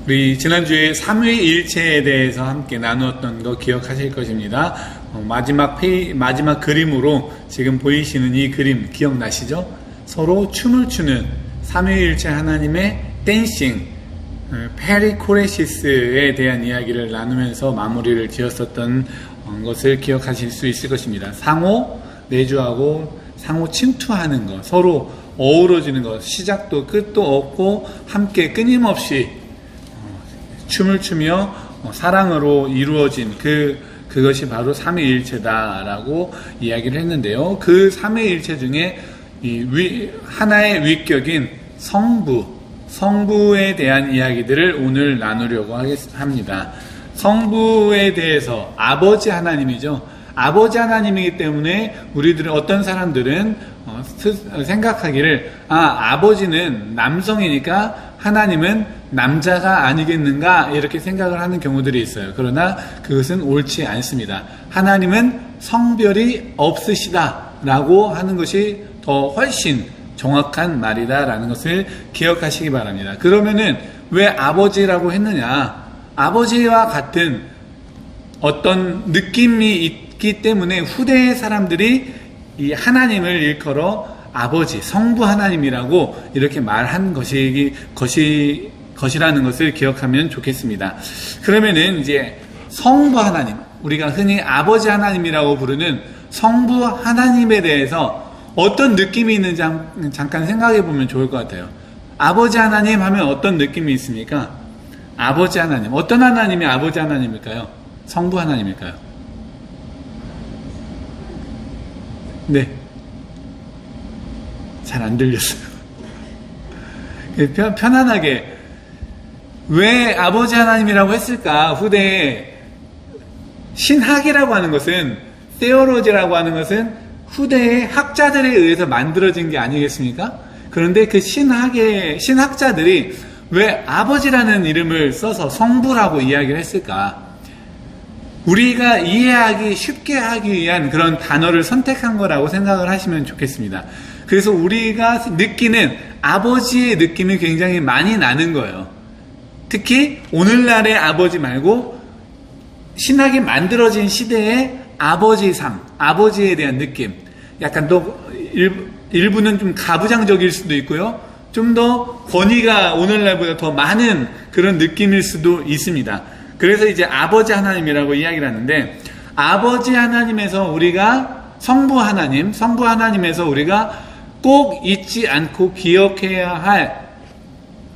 우리 지난주에 삼위일체에 대해서 함께 나누었던 거 기억하실 것입니다. 마지막 그림으로 지금 보이시는 이 그림 기억나시죠? 서로 춤을 추는 삼위일체 하나님의 댄싱, 페리코레시스에 대한 이야기를 나누면서 마무리를 지었었던 것을 기억하실 수 있을 것입니다. 상호 내주하고 상호 침투하는 것, 서로 어우러지는 것, 시작도 끝도 없고 함께 끊임없이 춤을 추며 사랑으로 이루어진 그것이 바로 삼위일체다라고 이야기를 했는데요. 그 삼위일체 중에 하나의 위격인 성부에 대한 이야기들을 오늘 나누려고 합니다. 성부에 대해서 아버지 하나님이죠. 아버지 하나님이기 때문에 우리들은 어떤 사람들은 생각하기를 아버지는 남성이니까 하나님은 남자가 아니겠는가 이렇게 생각을 하는 경우들이 있어요. 그러나 그것은 옳지 않습니다. 하나님은 성별이 없으시다라고 하는 것이 더 훨씬 정확한 말이다라는 것을 기억하시기 바랍니다. 그러면은 왜 아버지라고 했느냐? 아버지와 같은 어떤 느낌이 있기 때문에 후대의 사람들이 이 하나님을 일컬어 아버지, 성부 하나님이라고 이렇게 말한 것이라는 것을 기억하면 좋겠습니다. 그러면은 이제 성부 하나님, 우리가 흔히 아버지 하나님이라고 부르는 성부 하나님에 대해서 어떤 느낌이 있는지 잠깐 생각해 보면 좋을 것 같아요. 아버지 하나님 하면 어떤 느낌이 있습니까? 아버지 하나님. 어떤 하나님이 아버지 하나님일까요? 성부 하나님일까요? 네. 잘 안 들렸어요. 편안하게. 왜 아버지 하나님이라고 했을까? 후대에 신학이라고 하는 것은, 세오로지라고 하는 것은 후대의 학자들에 의해서 만들어진 게 아니겠습니까? 그런데 그 신학자들이 왜 아버지라는 이름을 써서 성부라고 이야기를 했을까? 우리가 이해하기 쉽게 하기 위한 그런 단어를 선택한 거라고 생각을 하시면 좋겠습니다. 그래서 우리가 느끼는 아버지의 느낌이 굉장히 많이 나는 거예요. 특히 오늘날의 아버지 말고 신학이 만들어진 시대의 아버지상, 아버지에 대한 느낌. 약간 또 일부는 좀 가부장적일 수도 있고요. 좀 더 권위가 오늘날보다 더 많은 그런 느낌일 수도 있습니다. 그래서 이제 아버지 하나님이라고 이야기를 하는데, 아버지 하나님에서 우리가 성부 하나님에서 우리가 꼭 잊지 않고 기억해야 할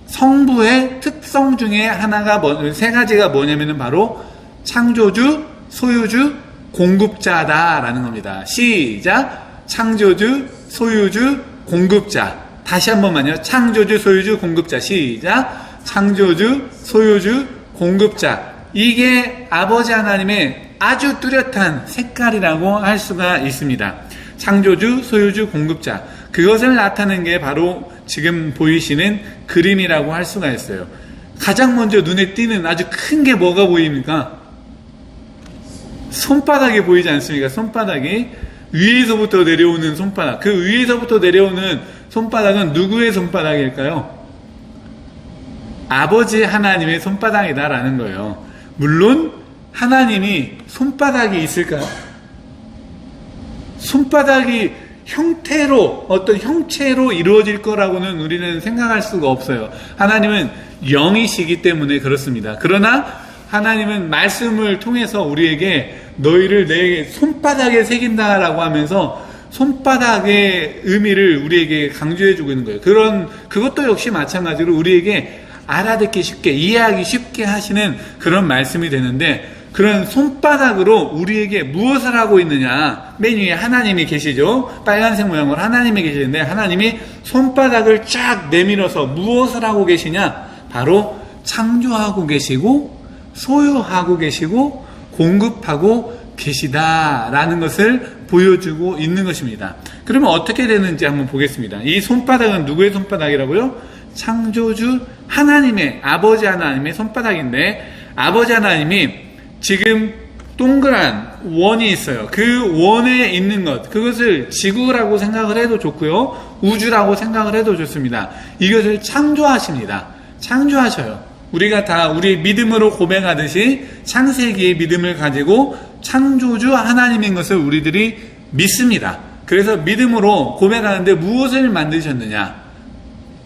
성부의 특성 중에 세 가지가 뭐냐면은 바로 창조주, 소유주, 공급자다라는 겁니다. 시작! 창조주, 소유주, 공급자. 다시 한 번만요. 창조주, 소유주, 공급자. 시작! 창조주, 소유주, 공급자. 이게 아버지 하나님의 아주 뚜렷한 색깔이라고 할 수가 있습니다. 창조주, 소유주, 공급자. 그것을 나타내는 게 바로 지금 보이시는 그림이라고 할 수가 있어요. 가장 먼저 눈에 띄는 아주 큰 게 뭐가 보입니까? 손바닥이 보이지 않습니까? 손바닥이 위에서부터 내려오는 손바닥. 그 위에서부터 내려오는 손바닥은 누구의 손바닥일까요? 아버지 하나님의 손바닥이다라는 거예요. 물론 하나님이 손바닥이 있을까요? 손바닥이 어떤 형체로 이루어질 거라고는 우리는 생각할 수가 없어요. 하나님은 영이시기 때문에 그렇습니다. 그러나 하나님은 말씀을 통해서 우리에게 너희를 내 손바닥에 새긴다라고 하면서 손바닥의 의미를 우리에게 강조해주고 있는 거예요. 그것도 역시 마찬가지로 우리에게 알아듣기 쉽게, 이해하기 쉽게 하시는 그런 말씀이 되는데, 그런 손바닥으로 우리에게 무엇을 하고 있느냐? 맨 위에 하나님이 계시죠? 빨간색 모양으로 하나님이 계시는데, 하나님이 손바닥을 쫙 내밀어서 무엇을 하고 계시냐? 바로 창조하고 계시고, 소유하고 계시고, 공급하고 계시다라는 것을 보여주고 있는 것입니다. 그러면 어떻게 되는지 한번 보겠습니다. 이 손바닥은 누구의 손바닥이라고요? 창조주 하나님의, 아버지 하나님의 손바닥인데, 아버지 하나님이 지금 동그란 원이 있어요. 그 원에 있는 것, 그것을 지구라고 생각을 해도 좋고요, 우주라고 생각을 해도 좋습니다. 이것을 창조하십니다. 창조하셔요. 우리가 다 우리의 믿음으로 고백하듯이 창세기의 믿음을 가지고 창조주 하나님인 것을 우리들이 믿습니다. 그래서 믿음으로 고백하는데 무엇을 만드셨느냐?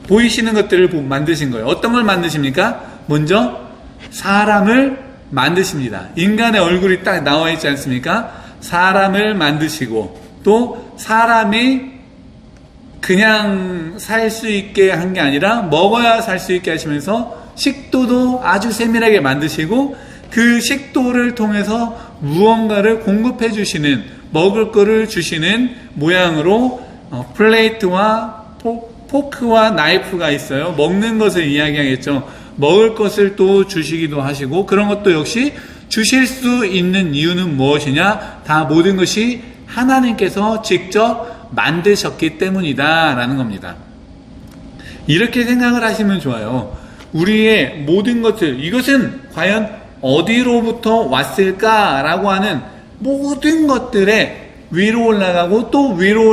보이시는 것들을 만드신 거예요. 어떤 걸 만드십니까? 먼저 사람을 만드십니다. 인간의 얼굴이 딱 나와 있지 않습니까? 사람을 만드시고 또 사람이 그냥 살 수 있게 한 게 아니라 먹어야 살 수 있게 하시면서 식도도 아주 세밀하게 만드시고 그 식도를 통해서 무언가를 공급해 주시는, 먹을 거를 주시는 모양으로 플레이트와 포크와 나이프가 있어요. 먹는 것을 이야기하겠죠. 먹을 것을 또 주시기도 하시고, 그런 것도 역시 주실 수 있는 이유는 무엇이냐? 다 모든 것이 하나님께서 직접 만드셨기 때문이다 라는 겁니다. 이렇게 생각을 하시면 좋아요. 우리의 모든 것들, 이것은 과연 어디로부터 왔을까라고 하는 모든 것들에 위로 올라가고 또 위로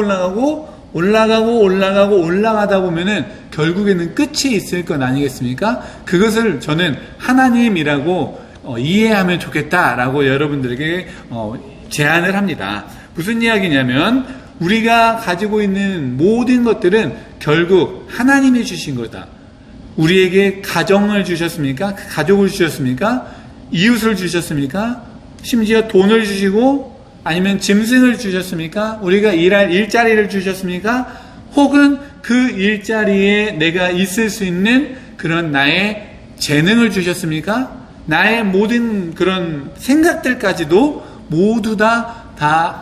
올라가다 보면은 결국에는 끝이 있을 것 아니겠습니까? 그것을 저는 하나님이라고 이해하면 좋겠다라고 여러분들에게 제안을 합니다. 무슨 이야기냐면 우리가 가지고 있는 모든 것들은 결국 하나님이 주신 거다. 우리에게 가정을 주셨습니까? 가족을 주셨습니까? 이웃을 주셨습니까? 심지어 돈을 주시고 아니면 짐승을 주셨습니까? 우리가 일할 일자리를 주셨습니까? 혹은 그 일자리에 내가 있을 수 있는 그런 나의 재능을 주셨습니까? 나의 모든 그런 생각들까지도 모두 다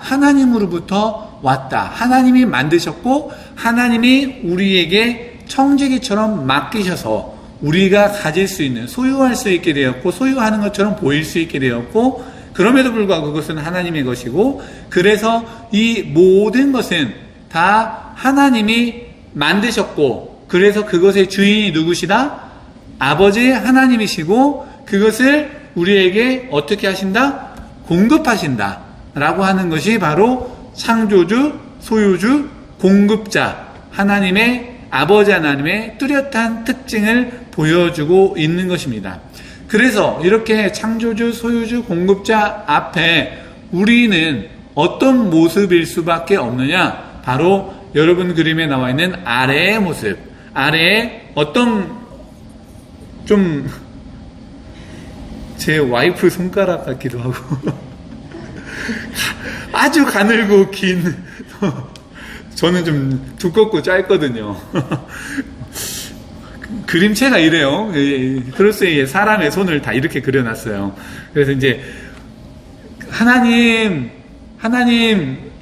하나님으로부터 왔다. 하나님이 만드셨고 하나님이 우리에게 청지기처럼 맡기셔서 우리가 가질 수 있는, 소유할 수 있게 되었고 소유하는 것처럼 보일 수 있게 되었고, 그럼에도 불구하고 그것은 하나님의 것이고, 그래서 이 모든 것은 다 하나님이 만드셨고, 그래서 그것의 주인이 누구시다? 아버지 하나님이시고, 그것을 우리에게 어떻게 하신다? 공급하신다 라고 하는 것이 바로 창조주, 소유주, 공급자, 하나님의 아버지 하나님의 뚜렷한 특징을 보여주고 있는 것입니다. 그래서 이렇게 창조주, 소유주, 공급자 앞에 우리는 어떤 모습일 수밖에 없느냐? 바로 여러분 그림에 나와 있는 아래의 모습. 아래에 어떤 좀 제 와이프 손가락 같기도 하고 아주 가늘고 긴 저는 좀 두껍고 짧거든요. 그림체가 이래요. 크로스에 사람의 손을 다 이렇게 그려놨어요. 그래서 이제 하나님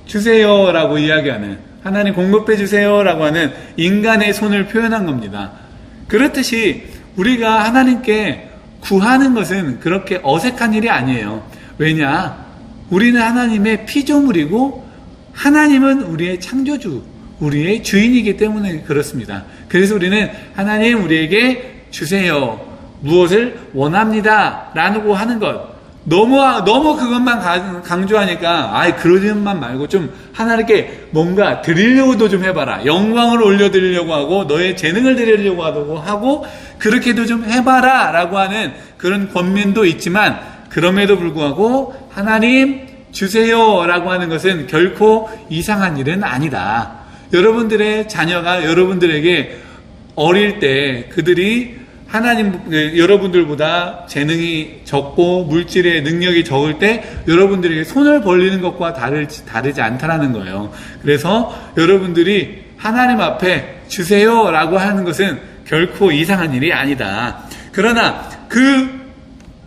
주세요라고 이야기하는, 하나님 공급해 주세요라고 하는 인간의 손을 표현한 겁니다. 그렇듯이 우리가 하나님께 구하는 것은 그렇게 어색한 일이 아니에요. 왜냐? 우리는 하나님의 피조물이고 하나님은 우리의 창조주, 우리의 주인이기 때문에 그렇습니다. 그래서 우리는 하나님 우리에게 주세요. 무엇을 원합니다. 라고 하는 것. 너무 그것만 강조하니까, 그러지만 말고 좀 하나님께 뭔가 드리려고도 좀 해봐라. 영광을 올려드리려고 하고, 너의 재능을 드리려고 하고, 그렇게도 좀 해봐라. 라고 하는 그런 권면도 있지만, 그럼에도 불구하고, 하나님 주세요. 라고 하는 것은 결코 이상한 일은 아니다. 여러분들의 자녀가 여러분들에게 어릴 때 그들이 여러분들보다 재능이 적고 물질의 능력이 적을 때 여러분들에게 손을 벌리는 것과 다르지 않다라는 거예요. 그래서 여러분들이 하나님 앞에 주세요 라고 하는 것은 결코 이상한 일이 아니다. 그러나 그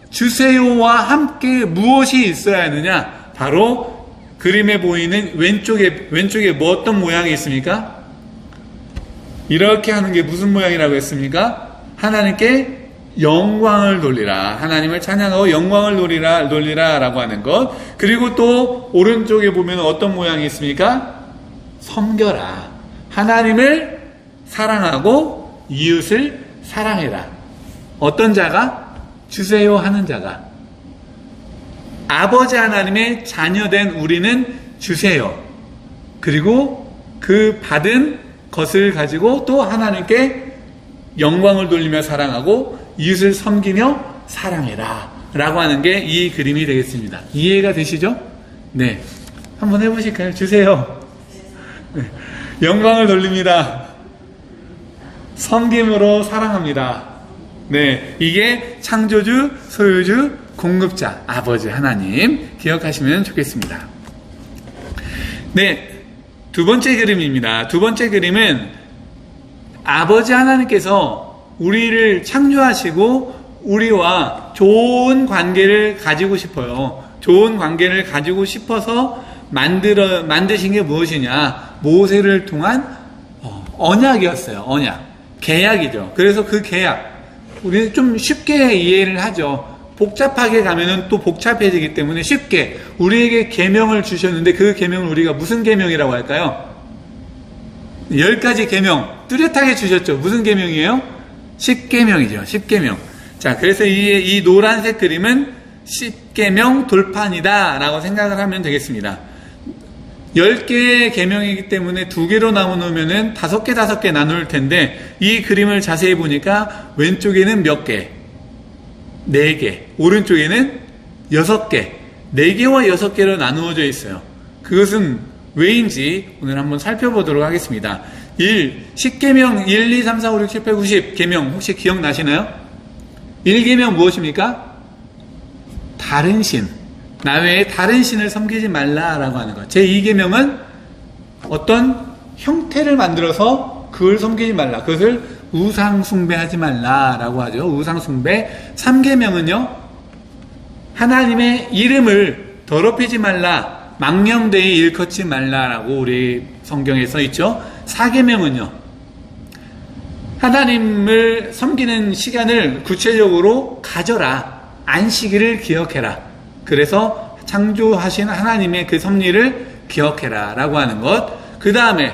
주세요와 함께 무엇이 있어야 하느냐? 바로 그림에 보이는 왼쪽에 뭐 어떤 모양이 있습니까? 이렇게 하는 게 무슨 모양이라고 했습니까? 하나님께 영광을 돌리라. 하나님을 찬양하고 영광을 돌리라 라고 하는 것. 그리고 또 오른쪽에 보면 어떤 모양이 있습니까? 섬겨라. 하나님을 사랑하고 이웃을 사랑해라. 어떤 자가? 주세요 하는 자가. 아버지 하나님의 자녀된 우리는 주세요. 그리고 그 받은 것을 가지고 또 하나님께 영광을 돌리며 사랑하고 이웃을 섬기며 사랑해라 라고 하는 게 이 그림이 되겠습니다. 이해가 되시죠? 네, 한번 해보실까요? 주세요. 네. 영광을 돌립니다. 섬김으로 사랑합니다. 네, 이게 창조주, 소유주, 공급자, 아버지 하나님 기억하시면 좋겠습니다. 네, 두 번째 그림입니다. 두 번째 그림은 아버지 하나님께서 우리를 창조하시고 우리와 좋은 관계를 가지고 싶어요. 좋은 관계를 가지고 싶어서 만드신 게 무엇이냐? 모세를 통한 언약이었어요. 언약. 계약이죠. 그래서 그 계약, 우리는 좀 쉽게 이해를 하죠. 복잡하게 가면은 또 복잡해지기 때문에 쉽게 우리에게 계명을 주셨는데 그 계명을 우리가 무슨 계명이라고 할까요? 10가지 계명 뚜렷하게 주셨죠. 무슨 계명이에요? 10계명이죠. 10계명. 자, 그래서 이 노란색 그림은 10계명 돌판이다 라고 생각을 하면 되겠습니다. 10개의 계명이기 때문에 2개로 나누면은 5개 나눌 텐데, 이 그림을 자세히 보니까 왼쪽에는 몇 개? 4개. 오른쪽에는 6개. 4개와 6개로 나누어져 있어요. 그것은 왜인지 오늘 한번 살펴보도록 하겠습니다. 10계명 1, 2, 3, 4, 5, 6, 7, 8, 90 계명 혹시 기억나시나요? 1계명 무엇입니까? 다른 신, 나 외에 다른 신을 섬기지 말라라고 하는 것. 제2계명은 어떤 형태를 만들어서 그걸 섬기지 말라. 그것을 우상 숭배하지 말라라고 하죠. 우상 숭배. 3계명은요, 하나님의 이름을 더럽히지 말라, 망령되이 일컫지 말라라고 우리 성경에 써 있죠. 4계명은요, 하나님을 섬기는 시간을 구체적으로 가져라, 안식일을 기억해라. 그래서 창조하신 하나님의 그 섭리를 기억해라 라고 하는 것. 그 다음에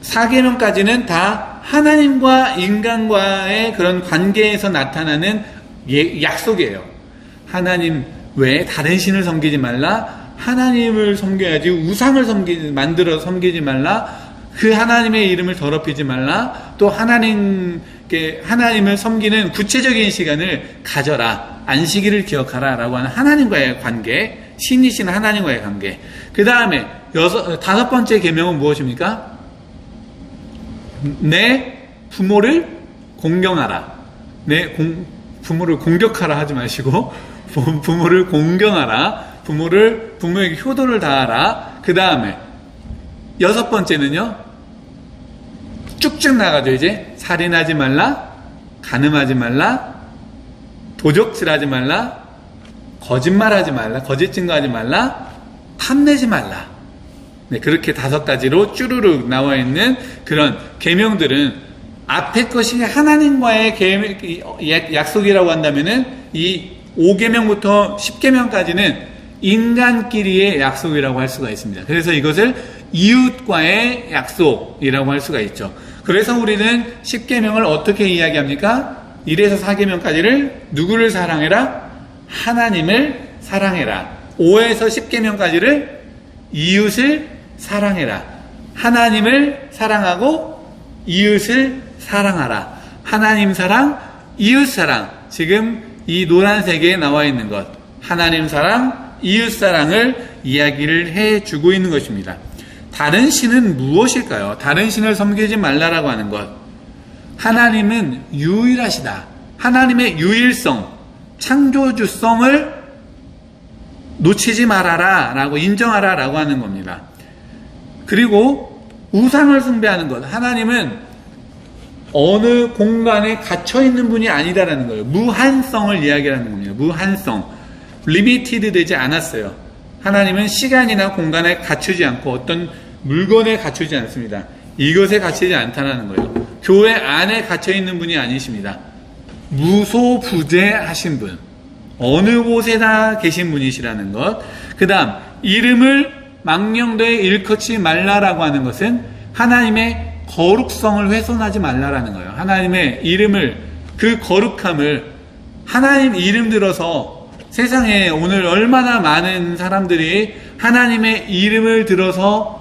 4계명까지는 다 하나님과 인간과의 그런 관계에서 나타나는 약속이에요. 하나님 외에 다른 신을 섬기지 말라, 하나님을 섬겨야지 우상을 만들어 섬기지 말라, 그 하나님의 이름을 더럽히지 말라, 또 하나님을 섬기는 구체적인 시간을 가져라, 안식일을 기억하라 라고 하는 하나님과의 관계, 신이신 하나님과의 관계. 그 다음에 5번째 계명은 무엇입니까? 내 부모를 공경하라. 내 부모를 공격하라 하지 마시고 부모를 공경하라. 부모에게 효도를 다하라. 그 다음에 6번째는요, 쭉쭉 나가죠. 이제 살인하지 말라, 간음하지 말라, 도적질하지 말라, 거짓말하지 말라, 거짓 증거하지 말라, 탐내지 말라. 네, 그렇게 5가지로 쭈루룩 나와 있는 그런 계명들은 앞에 것이 하나님과의 약속이라고 한다면은 이 5계명부터 10계명까지는 인간끼리의 약속이라고 할 수가 있습니다. 그래서 이것을 이웃과의 약속이라고 할 수가 있죠. 그래서 우리는 10계명을 어떻게 이야기합니까? 1에서 4계명까지를 누구를 사랑해라? 하나님을 사랑해라. 5에서 10계명까지를 이웃을 사랑해라. 하나님을 사랑하고 이웃을 사랑하라. 하나님 사랑, 이웃 사랑. 지금 이 노란색에 나와 있는 것, 하나님 사랑, 이웃 사랑을 이야기를 해주고 있는 것입니다. 다른 신은 무엇일까요? 다른 신을 섬기지 말라라고 하는 것. 하나님은 유일하시다. 하나님의 유일성, 창조주성을 놓치지 말아라 라고 인정하라 라고 하는 겁니다. 그리고 우상을 숭배하는 것. 하나님은 어느 공간에 갇혀있는 분이 아니다라는 거예요. 무한성을 이야기하는 겁니다. 무한성. 리미티드 되지 않았어요. 하나님은 시간이나 공간에 갇히지 않고 어떤 물건에 갇히지 않습니다. 이것에 갇히지 않다는 거예요. 교회 안에 갇혀있는 분이 아니십니다. 무소부재하신 분, 어느 곳에나 계신 분이시라는 것. 그 다음, 이름을 망령되이 일컫지 말라라고 하는 것은 하나님의 거룩성을 훼손하지 말라라는 거예요. 하나님의 이름을, 그 거룩함을, 하나님 이름 들어서 세상에 오늘 얼마나 많은 사람들이 하나님의 이름을 들어서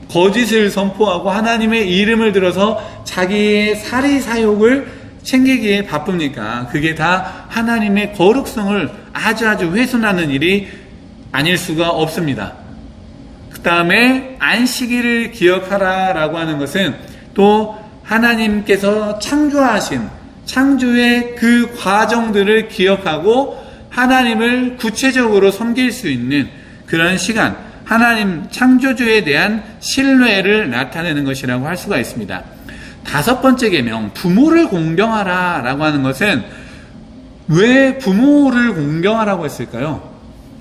거짓을 선포하고 하나님의 이름을 들어서 자기의 사리사욕을 챙기기에 바쁩니까? 그게 다 하나님의 거룩성을 아주 훼손하는 일이 아닐 수가 없습니다. 그 다음에 안식일을 기억하라 라고 하는 것은 또 하나님께서 창조하신 창조의 그 과정들을 기억하고 하나님을 구체적으로 섬길 수 있는 그런 시간, 하나님 창조주에 대한 신뢰를 나타내는 것이라고 할 수가 있습니다. 5번째 계명, 부모를 공경하라 라고 하는 것은 왜 부모를 공경하라고 했을까요?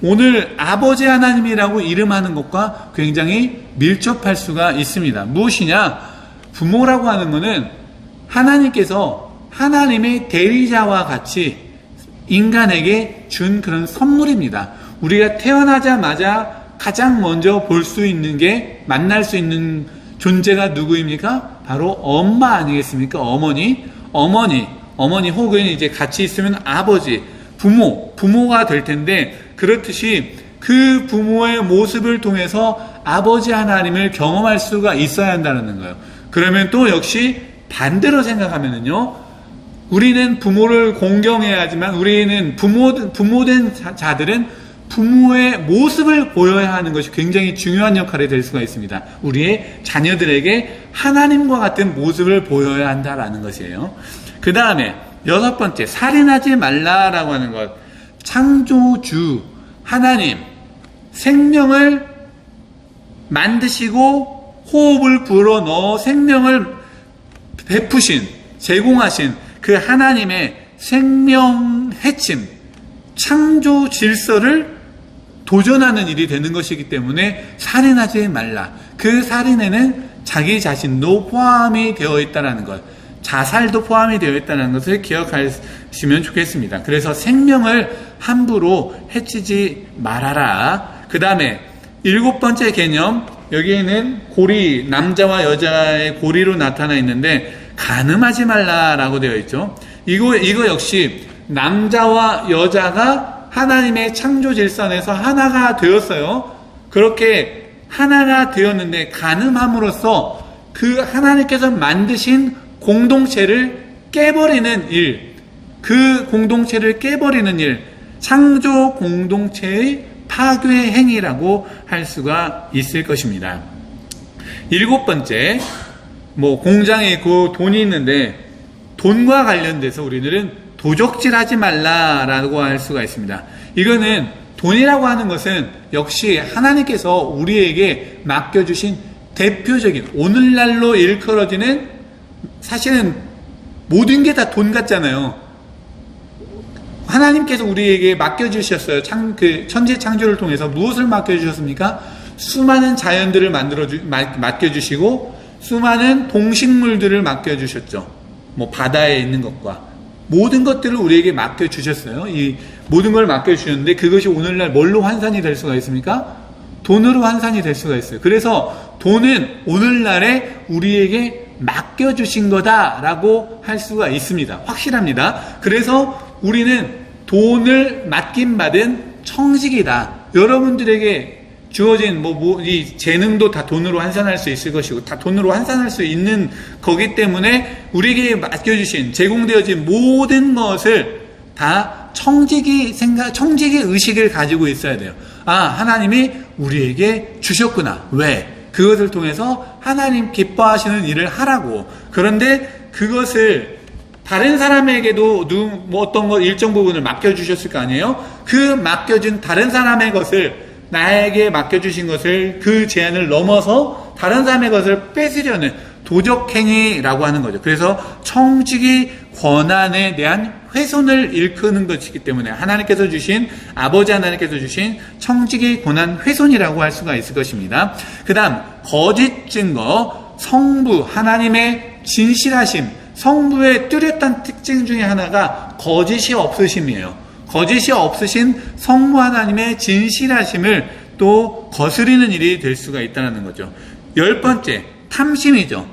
오늘 아버지 하나님이라고 이름하는 것과 굉장히 밀접할 수가 있습니다. 무엇이냐? 부모라고 하는 것은 하나님께서 하나님의 대리자와 같이 인간에게 준 그런 선물입니다. 우리가 태어나자마자 가장 먼저 볼 수 있는 게, 만날 수 있는 존재가 누구입니까? 바로 엄마 아니겠습니까? 어머니 혹은 이제 같이 있으면 아버지, 부모가 될 텐데, 그렇듯이 그 부모의 모습을 통해서 아버지 하나님을 경험할 수가 있어야 한다는 거예요. 그러면 또 역시 반대로 생각하면은요, 우리는 부모를 공경해야 하지만 우리는 부모된 자들은 부모의 모습을 보여야 하는 것이 굉장히 중요한 역할이 될 수가 있습니다. 우리의 자녀들에게 하나님과 같은 모습을 보여야 한다라는 것이에요. 그 다음에 6번째, 살인하지 말라라고 하는 것. 창조주 하나님, 생명을 만드시고 호흡을 불어넣어 생명을 베푸신, 제공하신 그 하나님의 생명 해침, 창조 질서를 도전하는 일이 되는 것이기 때문에 살인하지 말라. 그 살인에는 자기 자신도 포함이 되어 있다는 것, 자살도 포함이 되어 있다는 것을 기억하시면 좋겠습니다. 그래서 생명을 함부로 해치지 말아라. 그 다음에 7번째 개념, 여기에는 고리, 남자와 여자의 고리로 나타나 있는데 간음하지 말라라고 되어 있죠. 이거 역시 남자와 여자가 하나님의 창조 질서에서 하나가 되었어요. 그렇게 하나가 되었는데 간음함으로써 그 하나님께서 만드신 공동체를 깨버리는 일, 그 공동체를 깨버리는 일, 창조 공동체의 파괴 행위라고 할 수가 있을 것입니다. 7번째, 공장에 있고 돈이 있는데 돈과 관련돼서 우리들은 도적질하지 말라라고 할 수가 있습니다. 이거는 돈이라고 하는 것은 역시 하나님께서 우리에게 맡겨주신 대표적인, 오늘날로 일컬어지는, 사실은 모든 게 다 돈 같잖아요. 하나님께서 우리에게 맡겨주셨어요. 천지 창조를 통해서 무엇을 맡겨주셨습니까? 수많은 자연들을 맡겨주시고 수많은 동식물들을 맡겨주셨죠. 바다에 있는 것과 모든 것들을 우리에게 맡겨주셨어요. 이 모든 걸 맡겨주셨는데 그것이 오늘날 뭘로 환산이 될 수가 있습니까? 돈으로 환산이 될 수가 있어요. 그래서 돈은 오늘날에 우리에게 맡겨주신 거다라고 할 수가 있습니다. 확실합니다. 그래서 우리는 돈을 맡김받은 청직이다. 여러분들에게 주어진 이 재능도 다 돈으로 환산할 수 있을 것이고 다 돈으로 환산할 수 있는 거기 때문에 우리에게 맡겨주신, 제공되어진 모든 것을 다 청지기 의식을 가지고 있어야 돼요. 하나님이 우리에게 주셨구나. 왜? 그것을 통해서 하나님 기뻐하시는 일을 하라고. 그런데 그것을 다른 사람에게도 어떤 것 일정 부분을 맡겨주셨을 거 아니에요? 그 맡겨준 다른 사람의 것을, 나에게 맡겨주신 것을, 그 제한을 넘어서 다른 사람의 것을 뺏으려는 도적행위라고 하는 거죠. 그래서 청지기 권한에 대한 훼손을 일컫는 것이기 때문에 하나님께서 주신, 아버지 하나님께서 주신 청지기 권한 훼손이라고 할 수가 있을 것입니다. 그 다음, 거짓 증거, 성부, 하나님의 진실하심, 성부의 뚜렷한 특징 중에 하나가 거짓이 없으심이에요. 거짓이 없으신 성부 하나님의 진실하심을 또 거스리는 일이 될 수가 있다는 거죠. 10번째, 탐심이죠.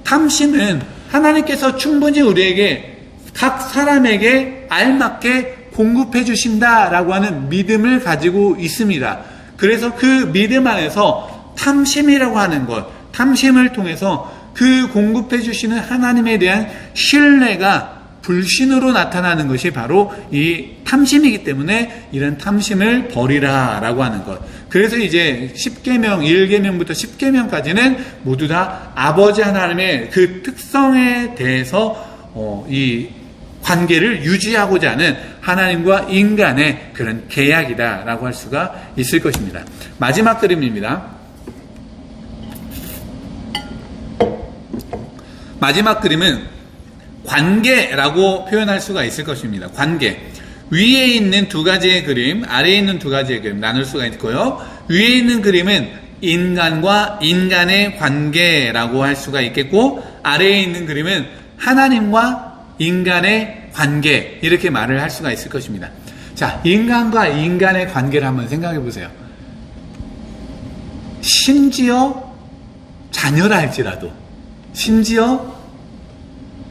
탐심은 하나님께서 충분히 우리에게, 각 사람에게 알맞게 공급해 주신다라고 하는 믿음을 가지고 있습니다. 그래서 그 믿음 안에서 탐심이라고 하는 것, 탐심을 통해서 그 공급해 주시는 하나님에 대한 신뢰가 불신으로 나타나는 것이 바로 이 탐심이기 때문에 이런 탐심을 버리라 라고 하는 것. 그래서 이제 10계명, 1계명부터 10계명까지는 모두 다 아버지 하나님의 그 특성에 대해서 이 관계를 유지하고자 하는 하나님과 인간의 그런 계약이다 라고 할 수가 있을 것입니다. 마지막 그림입니다. 마지막 그림은 관계라고 표현할 수가 있을 것입니다. 관계. 위에 있는 두 가지의 그림, 아래에 있는 두 가지의 그림 나눌 수가 있고요. 위에 있는 그림은 인간과 인간의 관계라고 할 수가 있겠고, 아래에 있는 그림은 하나님과 인간의 관계, 이렇게 말을 할 수가 있을 것입니다. 자, 인간과 인간의 관계를 한번 생각해 보세요. 심지어 자녀라 할지라도, 심지어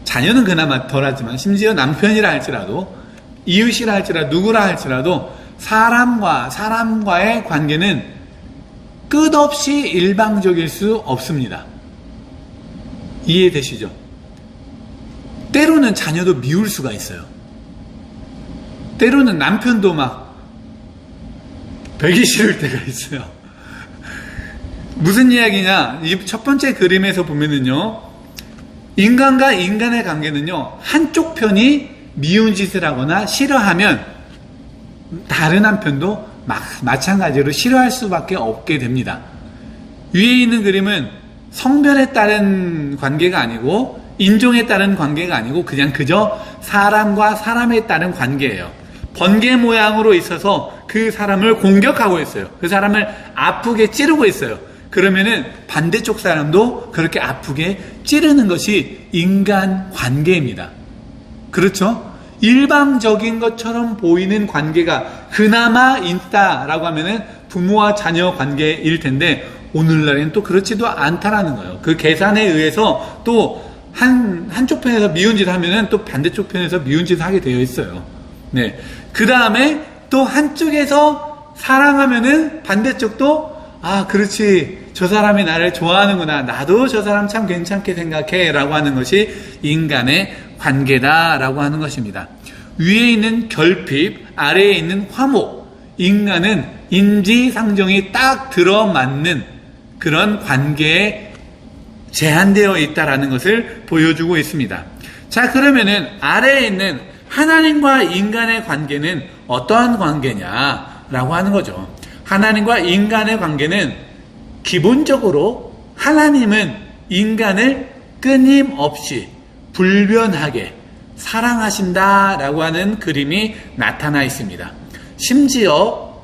자녀는 그나마 덜하지만 심지어 남편이라 할지라도, 이웃이라 할지라도, 누구라 할지라도 사람과의 관계는 끝없이 일방적일 수 없습니다. 이해되시죠? 때로는 자녀도 미울 수가 있어요. 때로는 남편도 막 뵈기 싫을 때가 있어요. 무슨 이야기냐? 이 첫 번째 그림에서 보면은요, 인간과 인간의 관계는요, 한쪽 편이 미운 짓을 하거나 싫어하면 다른 한편도 마찬가지로 싫어할 수밖에 없게 됩니다. 위에 있는 그림은 성별에 따른 관계가 아니고 인종에 따른 관계가 아니고 그저 사람과 사람에 따른 관계예요. 번개 모양으로 있어서 그 사람을 공격하고 있어요. 그 사람을 아프게 찌르고 있어요. 그러면은 반대쪽 사람도 그렇게 아프게 찌르는 것이 인간 관계입니다. 그렇죠? 일방적인 것처럼 보이는 관계가 그나마 있다라고 하면은 부모와 자녀 관계일 텐데, 오늘날에는 또 그렇지도 않다라는 거예요. 그 계산에 의해서 또 한쪽 편에서 미운 짓을 하면은 또 반대쪽 편에서 미운 짓을 하게 되어 있어요. 네. 그 다음에 또 한쪽에서 사랑하면은 반대쪽도 그렇지, 저 사람이 나를 좋아하는구나, 나도 저 사람 참 괜찮게 생각해 라고 하는 것이 인간의 관계다 라고 하는 것입니다. 위에 있는 결핍, 아래에 있는 화목, 인간은 인지상정이 딱 들어맞는 그런 관계에 제한되어 있다라는 것을 보여주고 있습니다. 자, 그러면은 아래에 있는 하나님과 인간의 관계는 어떠한 관계냐라고 하는 거죠. 하나님과 인간의 관계는 기본적으로 하나님은 인간을 끊임없이 불변하게 사랑하신다라고 하는 그림이 나타나 있습니다. 심지어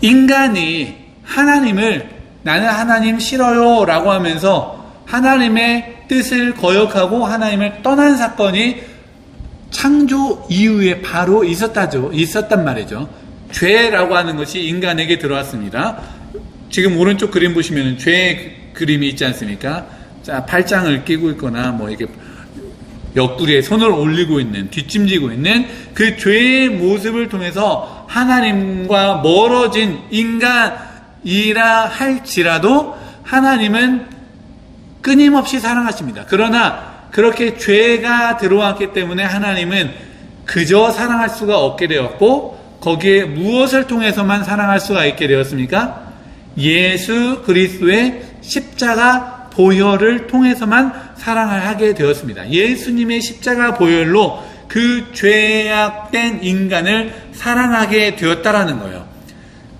인간이 하나님을 나는 하나님 싫어요 라고 하면서 하나님의 뜻을 거역하고 하나님을 떠난 사건이 창조 이후에 바로 있었단 말이죠. 죄라고 하는 것이 인간에게 들어왔습니다. 지금 오른쪽 그림 보시면 죄 그림이 있지 않습니까? 자, 팔짱을 끼고 있거나 이렇게 옆구리에 손을 올리고 있는, 뒷짐지고 있는 그 죄의 모습을 통해서 하나님과 멀어진 인간이라 할지라도 하나님은 끊임없이 사랑하십니다. 그러나 그렇게 죄가 들어왔기 때문에 하나님은 그저 사랑할 수가 없게 되었고, 거기에 무엇을 통해서만 사랑할 수가 있게 되었습니까? 예수 그리스도의 십자가 보혈을 통해서만 사랑을 하게 되었습니다. 예수님의 십자가 보혈로 그 죄악된 인간을 사랑하게 되었다라는 거예요.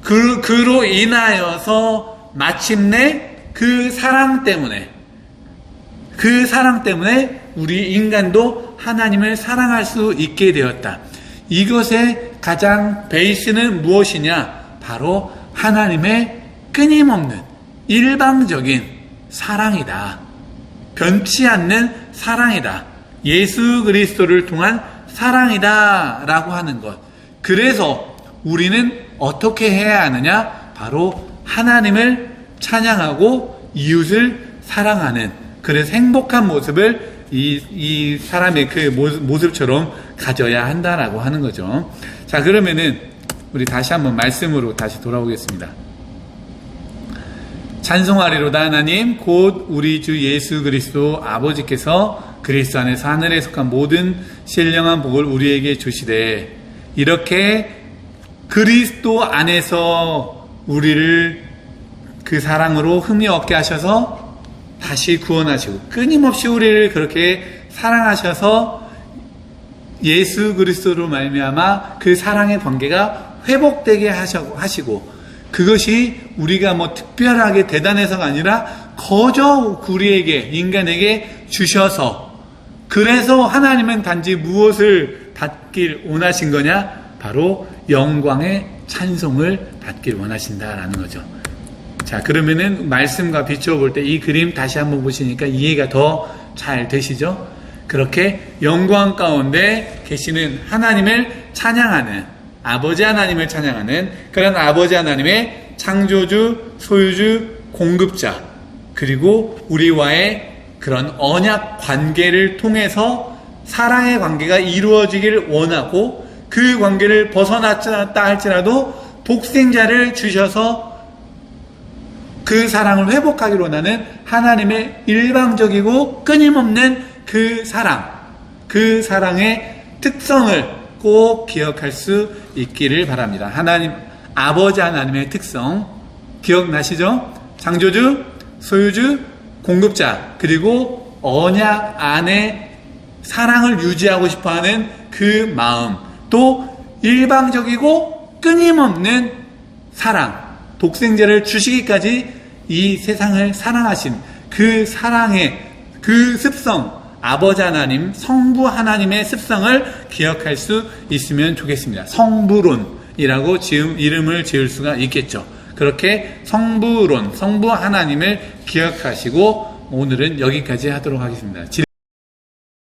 그로 인하여서 마침내 그 사랑 때문에 우리 인간도 하나님을 사랑할 수 있게 되었다. 이것의 가장 베이스는 무엇이냐? 바로 하나님의 끊임없는 일방적인 사랑이다. 변치 않는 사랑이다. 예수 그리스도를 통한 사랑이다 라고 하는 것. 그래서 우리는 어떻게 해야 하느냐? 바로 하나님을 찬양하고 이웃을 사랑하는, 그래서 행복한 모습을 이 사람의 그 모습처럼 가져야 한다라고 하는 거죠. 자, 그러면은 우리 다시 한번 말씀으로 다시 돌아오겠습니다. 찬송하리로다 하나님 곧 우리 주 예수 그리스도 아버지께서 그리스도 안에서 하늘에 속한 모든 신령한 복을 우리에게 주시되 이렇게 그리스도 안에서 우리를 그 사랑으로 흠이 없게 하셔서 다시 구원하시고 끊임없이 우리를 그렇게 사랑하셔서 예수 그리스도로 말미암아 그 사랑의 관계가 회복되게 하시고 그것이 우리가 뭐 특별하게 대단해서가 아니라 거저 우리에게 인간에게 주셔서 그래서 하나님은 단지 무엇을 받길 원하신 거냐? 바로 영광의 찬송을 받길 원하신다라는 거죠. 자, 그러면은 말씀과 비추어 볼 때 이 그림 다시 한번 보시니까 이해가 더 잘 되시죠? 그렇게 영광 가운데 계시는 하나님을 찬양하는 아버지 하나님을 찬양하는 그런 아버지 하나님의 창조주, 소유주, 공급자 그리고 우리와의 그런 언약 관계를 통해서 사랑의 관계가 이루어지길 원하고 그 관계를 벗어났다 할지라도 독생자를 주셔서 그 사랑을 회복하기를 원하는 하나님의 일방적이고 끊임없는 그 사랑, 그 사랑의 특성을 꼭 기억할 수 있기를 바랍니다. 하나님, 아버지 하나님의 특성 기억나시죠? 창조주, 소유주, 공급자, 그리고 언약 안에 사랑을 유지하고 싶어하는 그 마음, 또 일방적이고 끊임없는 사랑, 독생자를 주시기까지 이 세상을 사랑하신 그 사랑의 그 습성, 아버지 하나님, 성부 하나님의 습성을 기억할 수 있으면 좋겠습니다. 성부론이라고 이름을 지을 수가 있겠죠. 그렇게 성부론, 성부 하나님을 기억하시고 오늘은 여기까지 하도록 하겠습니다.